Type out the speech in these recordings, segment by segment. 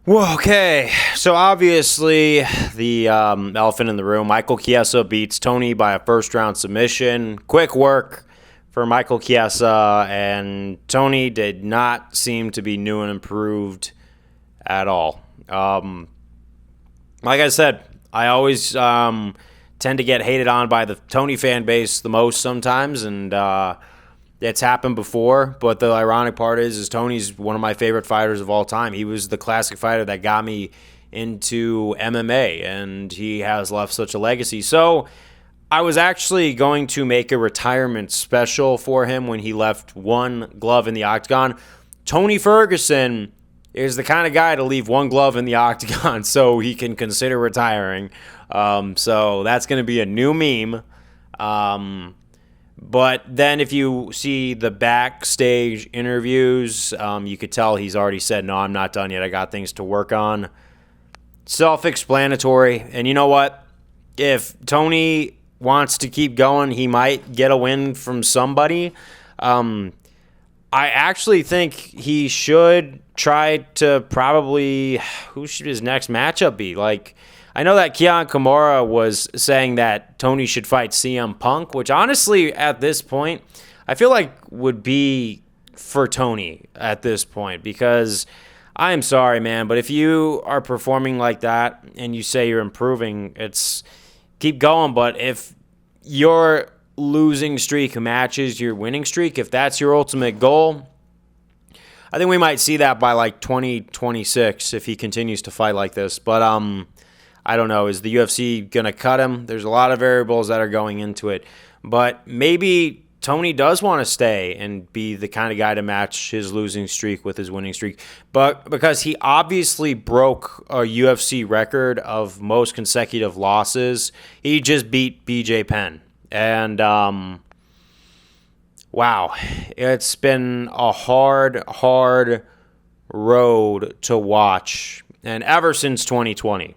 Well, okay. So obviously, the elephant in the room, Michael Chiesa beats Tony by a first-round submission. Quick work for Michael Chiesa, and Tony did not seem to be new and improved at all. Like I said, I always tend to get hated on by the Tony fan base the most sometimes, and it's happened before. But the ironic part is Tony's one of my favorite fighters of all time. He was the classic fighter that got me into MMA, and he has left such a legacy. So I was actually going to make a retirement special for him when he left one glove in the octagon. Tony Ferguson is the kind of guy to leave one glove in the octagon so he can consider retiring. So that's going to be a new meme. But then if you see the backstage interviews, you could tell he's already said, no, I'm not done yet. I got things to work on. Self-explanatory. And you know what? If Tony wants to keep going, he might get a win from somebody. I actually think he should try to probably, who should his next matchup be? Like, I know that Keon Kimura was saying that Tony should fight CM Punk, which honestly, at this point, I feel like would be for Tony at this point, because I am sorry, man, but if you are performing like that and you say you're improving, it's keep going. But if your losing streak matches your winning streak, if that's your ultimate goal, I think we might see that by like 2026 if he continues to fight like this. But I don't know. Is the UFC going to cut him? There's a lot of variables that are going into it. But maybe Tony does want to stay and be the kind of guy to match his losing streak with his winning streak. But because he obviously broke a UFC record of most consecutive losses, he just beat BJ Penn. And wow, it's been a hard road to watch. And ever since 2020,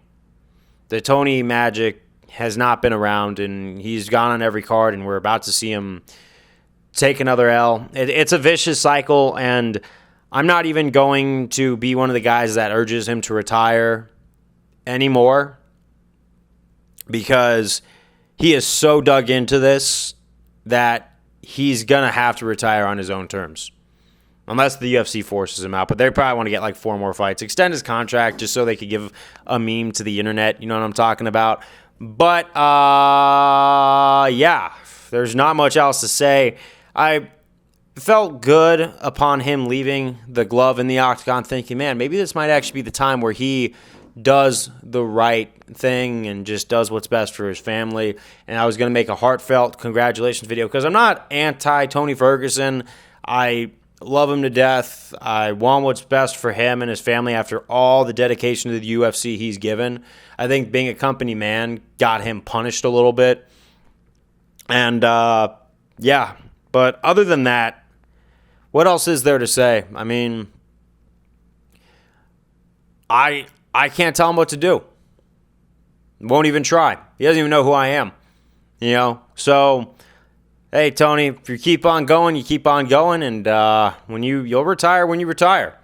the Tony magic has not been around, and he's gone on every card, and we're about to see him take another L. It's a vicious cycle, and I'm not even going to be one of the guys that urges him to retire anymore, because he is so dug into this that he's going to have to retire on his own terms. Unless the UFC forces him out. But they probably want to get like 4 more fights. Extend his contract just so they could give a meme to the internet. You know what I'm talking about? But, yeah, there's not much else to say. I felt good upon him leaving the glove in the octagon, thinking, man, maybe this might actually be the time where he does the right thing and just does what's best for his family. And I was going to make a heartfelt congratulations video because I'm not anti-Tony Ferguson. I love him to death. I want what's best for him and his family after all the dedication to the UFC he's given. I think being a company man got him punished a little bit. And, yeah. But other than that, what else is there to say? I mean, I can't tell him what to do. Won't even try. He doesn't even know who I am. You know? So, hey, Tony, if you keep on going, you keep on going, and you'll retire when you retire.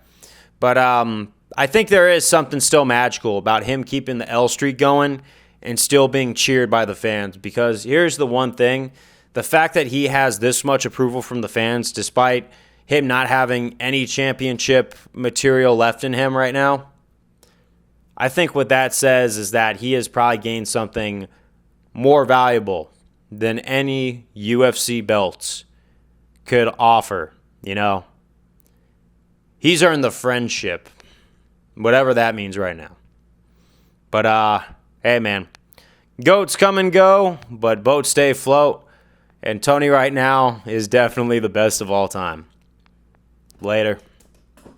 But I think there is something still magical about him keeping the L streak going and still being cheered by the fans, because here's the one thing. The fact that he has this much approval from the fans, despite him not having any championship material left in him right now, I think what that says is that he has probably gained something more valuable than any UFC belts could offer, you know. He's earned the friendship, whatever that means right now. But, hey, man, goats come and go, but boats stay afloat. And Tony right now is definitely the best of all time. Later.